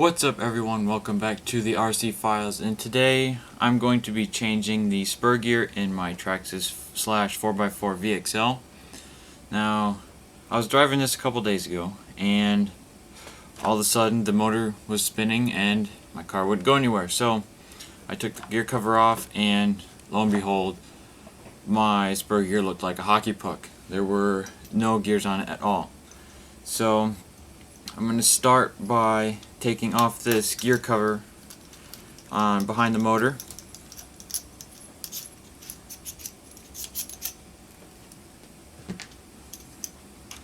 What's up everyone, welcome back to the RC Files, and today I'm going to be changing the spur gear in my Traxxas Slash 4x4 VXL. Now, I was driving this a couple days ago, and all of a sudden the motor was spinning and my car wouldn't go anywhere. So I took the gear cover off, and lo and behold, my spur gear looked like a hockey puck. There were no gears on it at all. So I'm going to start by taking off this gear cover behind the motor.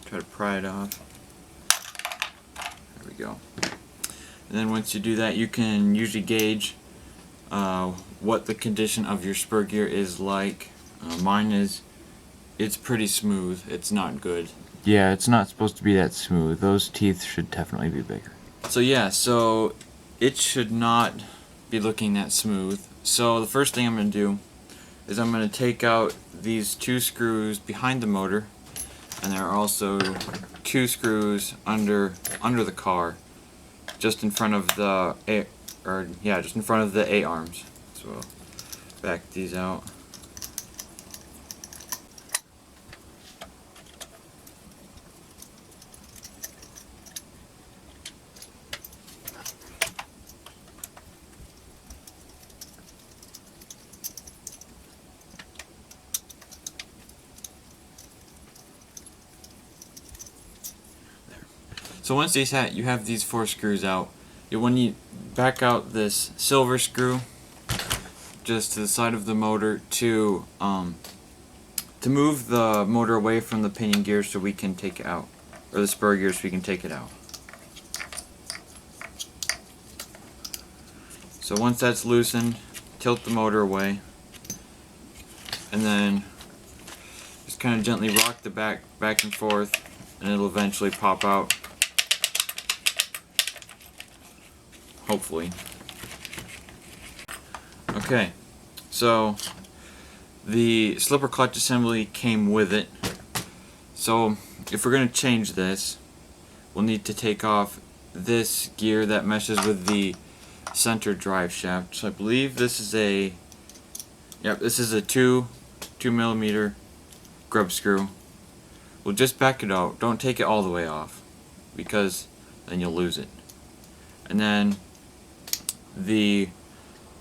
Try to pry it off. There we go. And then once you do that, you can usually gauge what the condition of your spur gear is like. It's pretty smooth. It's not good. Yeah, it's not supposed to be that smooth. Those teeth should definitely be bigger. So yeah, so it should not be looking that smooth. So the first thing I'm going to do is I'm going to take out these two screws behind the motor, and there are also two screws under the car, just in front of the A-arms. So I'll back these out. So once you have these four screws out, when you back out this silver screw just to the side of the motor to move the motor away from the pinion gear so we can take it out, or the spur gear so we can take it out. So once that's loosened, tilt the motor away, and then just kind of gently rock the back and forth, and it'll eventually pop out. Hopefully. Okay, so the slipper clutch assembly came with it. So if we're going to change this, we'll need to take off this gear that meshes with the center drive shaft. So I believe this is a 2 millimeter grub screw. We'll just back it out. Don't take it all the way off, because then you'll lose it. And then the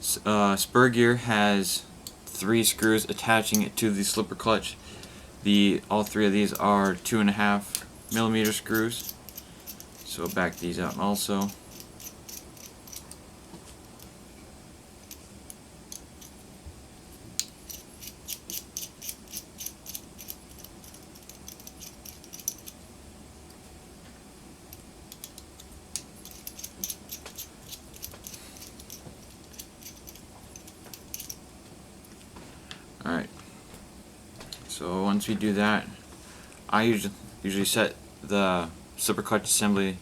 spur gear has 3 screws attaching it to the slipper clutch. All 3 of these are 2.5 millimeter screws. So I'll back these out also. Alright, so once we do that, I usually set the slipper clutch assembly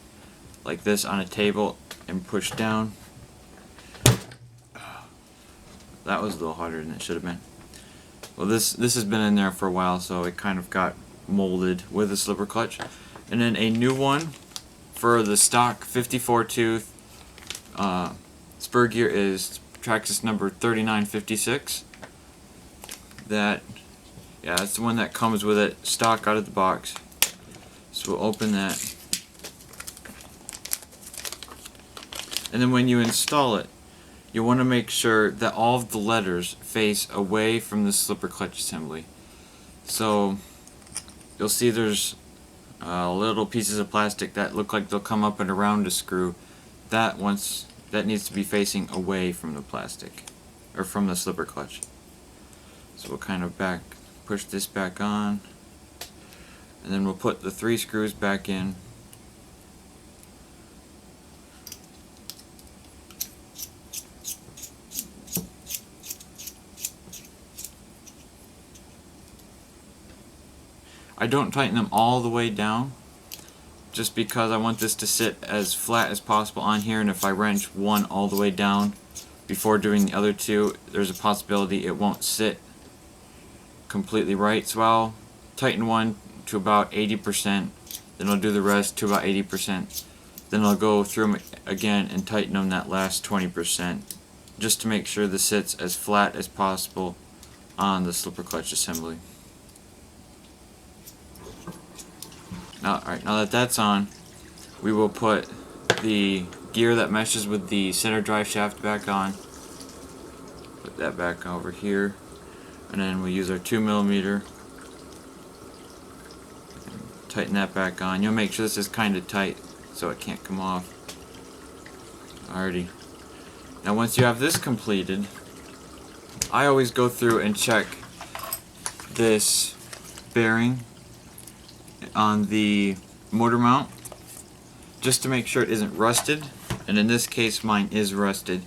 like this on a table and push down. That was a little harder than it should have been. Well, this has been in there for a while, so it kind of got molded with the slipper clutch. And then a new one for the stock 54 tooth spur gear is Traxxas number 3956. That's the one that comes with it stock out of the box. So we'll open that, and then when you install it, you want to make sure that all of the letters face away from the slipper clutch assembly. So you'll see there's little pieces of plastic that look like they'll come up and around a screw. That needs to be facing away from the plastic, or from the slipper clutch. So we'll kind of push this back on, and then we'll put the 3 screws back in. I don't tighten them all the way down, just because I want this to sit as flat as possible on here, and if I wrench one all the way down before doing the other 2, there's a possibility it won't sit completely right. So I'll tighten one to about 80%, then I'll do the rest to about 80%, then I'll go through them again and tighten them that last 20%, just to make sure this sits as flat as possible on the slipper clutch assembly. Alright, now that that's on, we will put the gear that meshes with the center drive shaft back on. Put that back over here, and then we use our 2mm. Tighten that back on. You'll make sure this is kind of tight so it can't come off. Alrighty. Now once you have this completed, I always go through and check this bearing on the motor mount just to make sure it isn't rusted, and in this case mine is rusted,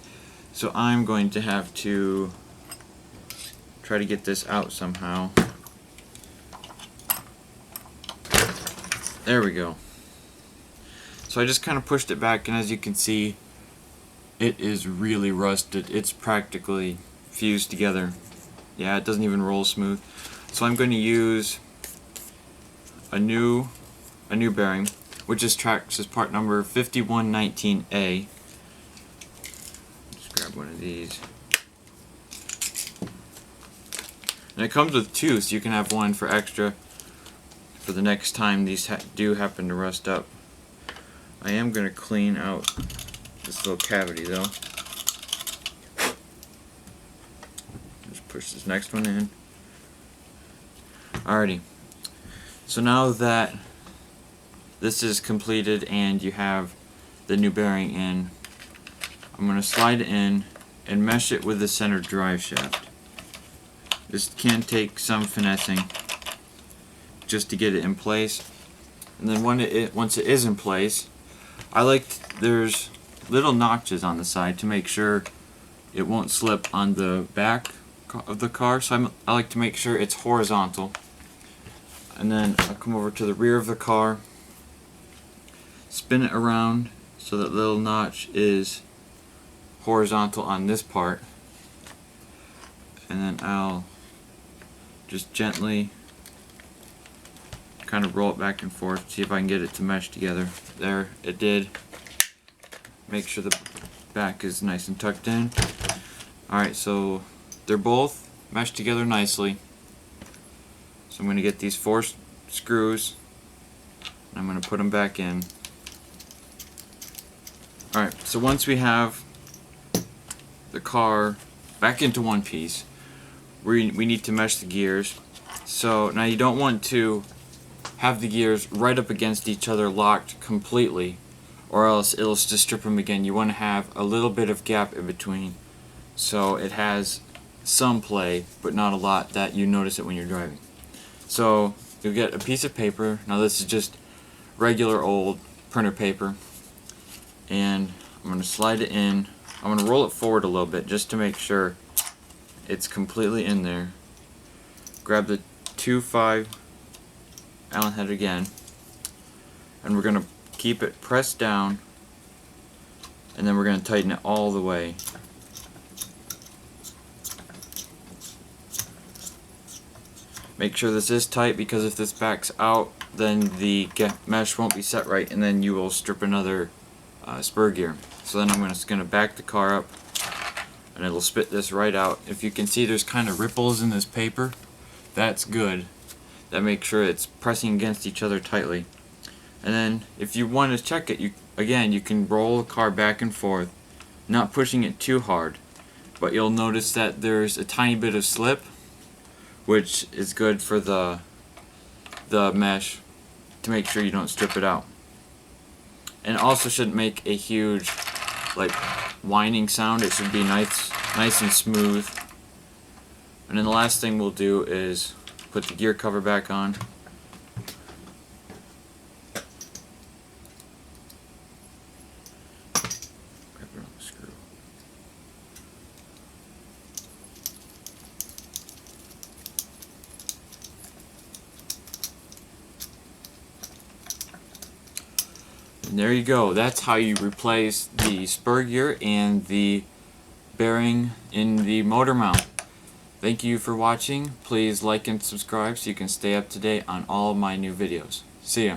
so I'm going to have to try to get this out somehow. There we go. So I just kind of pushed it back, and as you can see, it is really rusted. It's practically fused together. Yeah, it doesn't even roll smooth. So I'm going to use a new bearing, which is Traxxas part number 5119A. Just grab one of these. And it comes with two, so you can have one for extra for the next time these do happen to rust up. I am going to clean out this little cavity though. Just push this next one in. Alrighty. So now that this is completed and you have the new bearing in, I'm going to slide it in and mesh it with the center drive shaft. This can take some finessing just to get it in place, and then once it is in place, there's little notches on the side to make sure it won't slip on the back of the car, so I like to make sure it's horizontal. And then I'll come over to the rear of the car, spin it around so that little notch is horizontal on this part, and then I'll just gently kind of roll it back and forth, see if I can get it to mesh together. There, it did. Make sure the back is nice and tucked in. Alright, so they're both meshed together nicely. So I'm going to get these 4 screws, and I'm going to put them back in. Alright, so once we have the car back into one piece, we need to mesh the gears. So now you don't want to have the gears right up against each other locked completely, or else it'll just strip them again. You want to have a little bit of gap in between so it has some play, but not a lot that you notice it when you're driving. So you'll get a piece of paper. Now this is just regular old printer paper, and I'm going to slide it in. I'm going to roll it forward a little bit just to make sure it's completely in there. Grab the 2.5 Allen head again, and we're going to keep it pressed down, and then we're going to tighten it all the way. Make sure this is tight, because if this backs out, then the mesh won't be set right, and then you will strip another spur gear. So then I'm just going to back the car up, and it'll spit this right out. If you can see, there's kind of ripples in this paper. That's good. That makes sure it's pressing against each other tightly. And then if you want to check it, you can roll the car back and forth, not pushing it too hard, but you'll notice that there's a tiny bit of slip, which is good for the mesh to make sure you don't strip it out. And it also shouldn't make a huge whining sound. It should be nice and smooth. And then the last thing we'll do is put the gear cover back on. Grab it on the screw. And there you go. That's how you replace the spur gear and the bearing in the motor mount. Thank you for watching. Please like and subscribe so you can stay up to date on all of my new videos. See ya.